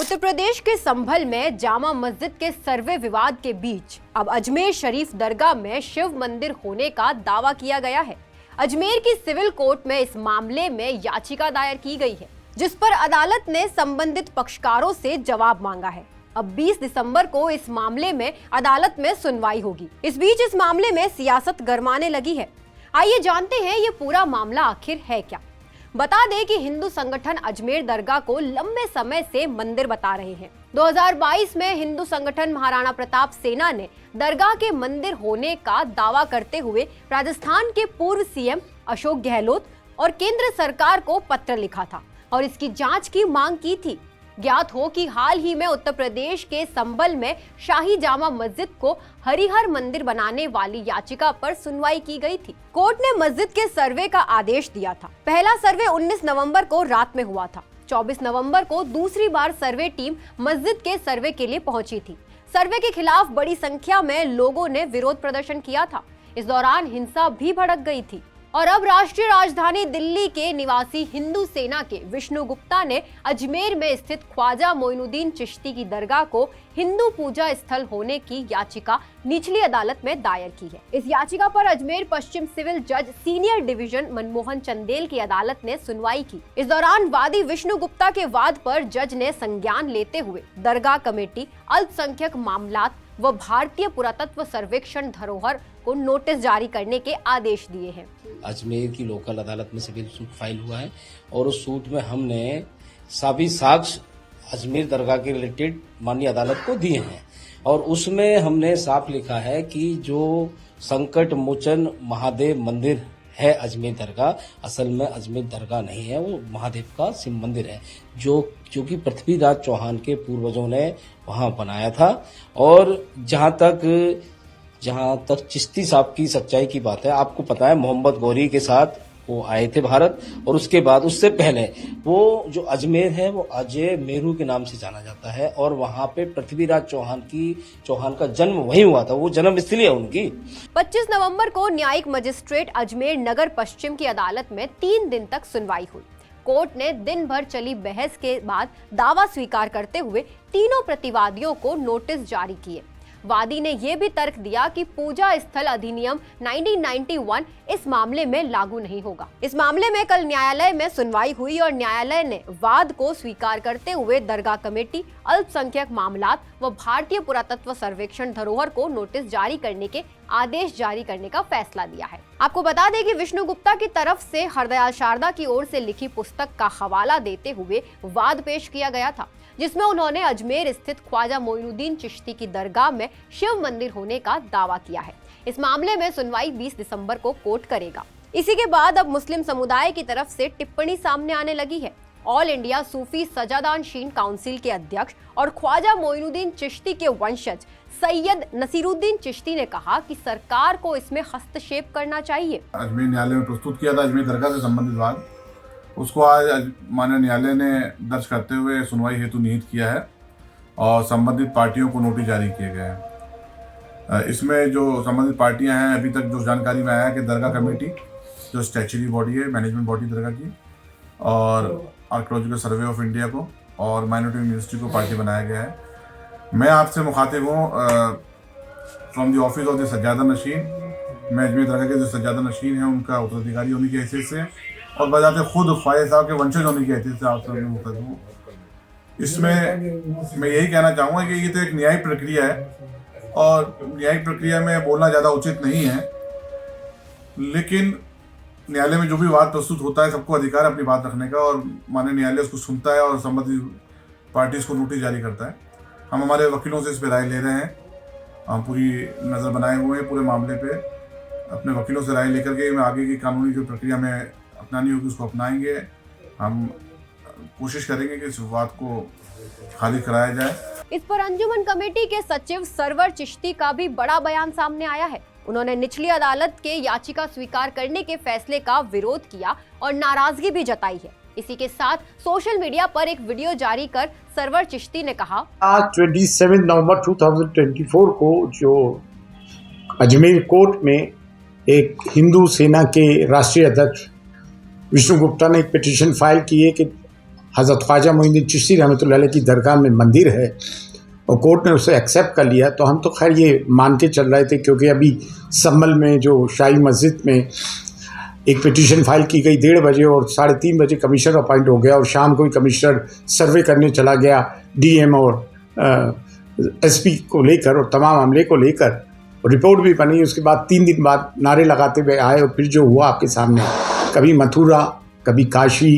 उत्तर प्रदेश के संभल में जामा मस्जिद के सर्वे विवाद के बीच अब अजमेर शरीफ दरगाह में शिव मंदिर होने का दावा किया गया है। अजमेर की सिविल कोर्ट में इस मामले में याचिका दायर की गई है, जिस पर अदालत ने संबंधित पक्षकारों से जवाब मांगा है। अब 20 दिसंबर को इस मामले में अदालत में सुनवाई होगी। इस बीच इस मामले में सियासत गरमाने लगी है। आइए जानते हैं ये पूरा मामला आखिर है क्या। बता दें कि हिंदू संगठन अजमेर दरगाह को लंबे समय से मंदिर बता रहे हैं। 2022 में हिंदू संगठन महाराणा प्रताप सेना ने दरगाह के मंदिर होने का दावा करते हुए राजस्थान के पूर्व सीएम अशोक गहलोत और केंद्र सरकार को पत्र लिखा था और इसकी जांच की मांग की थी। ज्ञात हो कि हाल ही में उत्तर प्रदेश के संभल में शाही जामा मस्जिद को हरिहर मंदिर बनाने वाली याचिका पर सुनवाई की गई थी। कोर्ट ने मस्जिद के सर्वे का आदेश दिया था। पहला सर्वे 19 नवंबर को रात में हुआ था। 24 नवंबर को दूसरी बार सर्वे टीम मस्जिद के सर्वे के लिए पहुंची थी। सर्वे के खिलाफ बड़ी संख्या में लोगों ने विरोध प्रदर्शन किया था। इस दौरान हिंसा भी भड़क गई थी और अब राष्ट्रीय राजधानी दिल्ली के निवासी हिंदू सेना के विष्णु गुप्ता ने अजमेर में स्थित ख्वाजा मोइनुद्दीन चिश्ती की दरगाह को हिंदू पूजा स्थल होने की याचिका निचली अदालत में दायर की है। इस याचिका पर अजमेर पश्चिम सिविल जज सीनियर डिवीजन मनमोहन चंदेल की अदालत ने सुनवाई की। इस दौरान वादी विष्णु गुप्ता के वाद पर जज ने संज्ञान लेते हुए दरगाह कमेटी, अल्पसंख्यक मामलात व भारतीय पुरातत्व सर्वेक्षण धरोहर को नोटिस जारी करने के आदेश दिए हैं। अजमेर की लोकल अदालत में सिविल सूट फाइल हुआ है और उस सूट में हमने सभी साक्ष्य अजमेर दरगाह के रिलेटेड माननीय अदालत को दिए हैं और उसमें हमने साफ लिखा है कि जो संकट मोचन महादेव मंदिर है अजमेर दरगाह, असल में अजमेर दरगाह नहीं है, वो महादेव का शिव मंदिर है जो कि पृथ्वीराज चौहान के पूर्वजों ने वहां बनाया था। और जहां तक चिश्ती साहब की सच्चाई की बात है, आपको पता है मोहम्मद गौरी के साथ वो आए थे भारत और उसके बाद उससे पहले वो जो अजमेर है वो अजय मेरू के नाम से जाना जाता है और वहां पे पृथ्वीराज चौहान का जन्म वहीं हुआ था, वो जन्म स्थली है उनकी। 25 नवंबर को न्यायिक मजिस्ट्रेट अजमेर नगर पश्चिम की अदालत में 3 दिन तक सुनवाई हुई। कोर्ट ने दिन भर चली बहस के बाद दावा स्वीकार करते हुए तीनों प्रतिवादियों को नोटिस जारी किए। वादी ने यह भी तर्क दिया कि पूजा स्थल अधिनियम 1991 इस मामले में लागू नहीं होगा। इस मामले में कल न्यायालय में सुनवाई हुई और न्यायालय ने वाद को स्वीकार करते हुए दरगाह कमेटी, अल्पसंख्यक मामलात व भारतीय पुरातत्व सर्वेक्षण धरोहर को नोटिस जारी करने के आदेश जारी करने का फैसला दिया है। आपको बता दें कि विष्णु गुप्ता की तरफ से हरदयाल शारदा की ओर से लिखी पुस्तक का हवाला देते हुए वाद पेश किया गया था, जिसमें उन्होंने अजमेर स्थित ख्वाजा मोइनुद्दीन चिश्ती की दरगाह में शिव मंदिर होने का दावा किया है। इस मामले में सुनवाई 20 दिसंबर को कोर्ट करेगा। इसी के बाद अब मुस्लिम समुदाय की तरफ से टिप्पणी सामने आने लगी है। ऑल इंडिया सूफी सजादानशीन काउंसिल के अध्यक्ष और ख्वाजा मोइनुद्दीन चिश्ती के वंशज सैयद नसीरुद्दीन चिश्ती ने कहा कि सरकार को इसमें हस्तक्षेप करना चाहिए। अजमेर न्यायालय में प्रस्तुत किया था अजमेर दरगाह से संबंधित वाद, उसको आज माननीय न्यायालय ने दर्ज करते हुए सुनवाई हेतु निहित किया है और संबंधित पार्टियों को नोटिस जारी किए गए हैं। इसमें जो संबंधित पार्टियां हैं, अभी तक जो जानकारी में आया है कि दरगाह कमेटी जो स्टैच्यूटरी बॉडी है, मैनेजमेंट बॉडी दरगाह की, और आर्कियोलॉजिकल सर्वे ऑफ इंडिया को और माइनॉरिटी मिनिस्ट्री को पार्टी बनाया गया है। मैं आपसे मुखातिब हूँ from the office of the सज्जादा नशीन। मैं अजमेर दरगाह के जो सज्जादा नशीन है उनका उत्तराधिकारी होने की हैसियत से और बजाते खुद ख्वाजा साहब के वंशज होने की हैसियत से आपसे मुखातिब हूँ। इसमें मैं यही कहना चाहूँगा कि ये तो एक न्यायिक प्रक्रिया है और न्यायिक प्रक्रिया में बोलना ज़्यादा उचित नहीं है, लेकिन न्यायालय में जो भी वाद प्रस्तुत होता है सबको अधिकार है अपनी बात रखने का और माननीय न्यायालय उसको सुनता है और संबंधित पार्टीज को नोटिस जारी करता है। हम हमारे वकीलों से इस पर राय ले रहे हैं, हम पूरी नज़र बनाए हुए हैं पूरे मामले पे, अपने वकीलों से राय लेकर के आगे की कानूनी जो प्रक्रिया में अपनानी होगी उसको अपनाएंगे। हम कोशिश करेंगे कि इस वाद को खाली कराया जाए। इस पर अंजुमन कमेटी के सचिव सरवर चिश्ती का भी बड़ा बयान सामने आया है। उन्होंने निचली अदालत के याचिका स्वीकार करने के फैसले का विरोध किया और नाराजगी भी जताई है। इसी के साथ सोशल मीडिया पर एक वीडियो जारी कर सरवर चिश्ती ने कहा, आज 27 नवंबर 2024 को जो अजमेर कोर्ट में एक हिंदू सेना के राष्ट्रीय अध्यक्ष विष्णु गुप्ता ने एक पिटीशन फाइल की है कि हज़रत ख्वाजा मोइनुद्दीन चिश्ती रहमतुल्लाह अलैह की दरगाह में मंदिर है और कोर्ट ने उसे एक्सेप्ट कर लिया, तो हम तो खैर ये मान के चल रहे थे, क्योंकि अभी सम्मल में जो शाही मस्जिद में एक पिटीशन फाइल की गई 1:30 बजे और 3:30 बजे कमिश्नर अपॉइंट हो गया और शाम को ही कमिश्नर सर्वे करने चला गया डीएम और एसपी को लेकर और तमाम मामले को लेकर, रिपोर्ट भी बनी। उसके बाद 3 दिन बाद नारे लगाते हुए आए और फिर जो हुआ आपके सामने, कभी मथुरा, कभी काशी,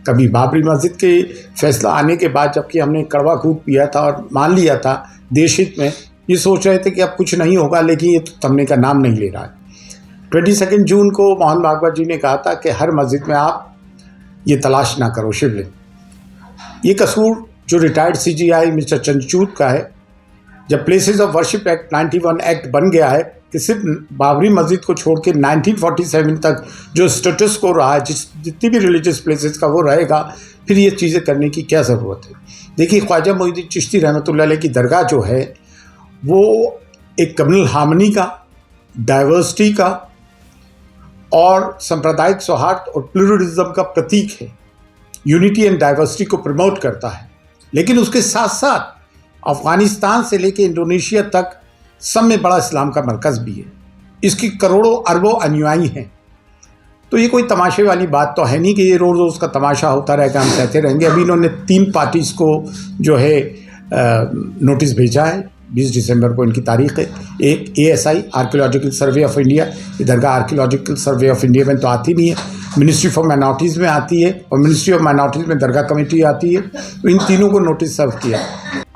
कभी बाबरी मस्जिद के फैसला आने के बाद, जबकि हमने कड़वा खूब पिया था और मान लिया था देश हित में, ये सोच रहे थे कि अब कुछ नहीं होगा, लेकिन ये तो थमने का नाम नहीं ले रहा है। 22 जून को मोहन भागवत जी ने कहा था कि हर मस्जिद में आप ये तलाश ना करो शिवलिंग। ये कसूर जो रिटायर्ड CGI मिस्टर चंद्रचूड़ का है। जब places of worship act 91 act बन गया है कि सिर्फ बाबरी मस्जिद को छोड़ के 1947 तक जो स्टेटस को रहा है, जितनी भी रिलीजियस प्लेसेस का वो रहेगा, फिर ये चीज़ें करने की क्या ज़रूरत है। देखिए, ख्वाजा मोइनुद्दीन चिश्ती रहमतुल्लाह अलैह की दरगाह जो है वो एक कम्युनल हार्मनी का, डाइवर्सिटी का और सांप्रदायिक सौहार्द और प्लूरलिज्म का प्रतीक है। यूनिटी एंड डाइवर्सिटी को प्रमोट करता है, लेकिन उसके साथ साथ अफ़गानिस्तान से लेकर इंडोनेशिया तक सब में बड़ा इस्लाम का मरकज़ भी है। इसकी करोड़ों अरबों अनुयायी हैं। तो ये कोई तमाशे वाली बात तो है नहीं कि ये रोज़ रोज़ का तमाशा होता रहेगा, हम कहते रहेंगे। अभी इन्होंने 3 पार्टीज़ को जो है नोटिस भेजा है। 20 दिसंबर को इनकी तारीख है। एक ASI archaeological survey of India, ये दरगाह आर्कियोलॉजिकल सर्वे ऑफ इंडिया में तो आती नहीं है, मिनिस्ट्री फॉर माइनॉरिटीज़ में आती है और मिनिस्ट्री ऑफ माइनॉरिटीज़ में दरगाह कमेटी आती है। तो इन तीनों को नोटिस सर्व किया।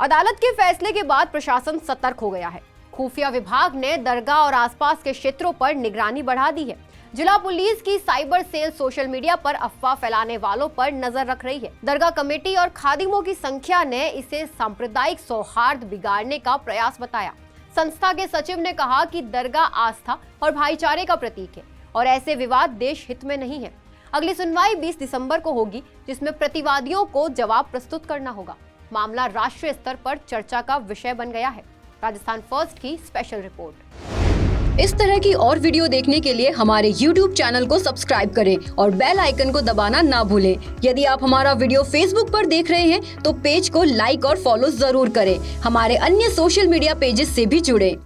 अदालत के फैसले के बाद प्रशासन सतर्क हो गया है। खुफिया विभाग ने दरगाह और आसपास के क्षेत्रों पर निगरानी बढ़ा दी है। जिला पुलिस की साइबर सेल सोशल मीडिया पर अफवाह फैलाने वालों पर नजर रख रही है। दरगाह कमेटी और खादिमों की संख्या ने इसे सांप्रदायिक सौहार्द बिगाड़ने का प्रयास बताया। संस्था के सचिव ने कहा कि दरगाह आस्था और भाईचारे का प्रतीक है और ऐसे विवाद देश हित में नहीं है। अगली सुनवाई 20 दिसंबर को होगी, जिसमें प्रतिवादियों को जवाब प्रस्तुत करना होगा। मामला राष्ट्रीय स्तर पर चर्चा का विषय बन गया है। राजस्थान फर्स्ट की स्पेशल रिपोर्ट। इस तरह की और वीडियो देखने के लिए हमारे YouTube चैनल को सब्सक्राइब करें और बेल आइकन को दबाना ना भूलें। यदि आप हमारा वीडियो Facebook पर देख रहे हैं तो पेज को लाइक और फॉलो जरूर करें। हमारे अन्य सोशल मीडिया पेजेस से भी जुड़ें।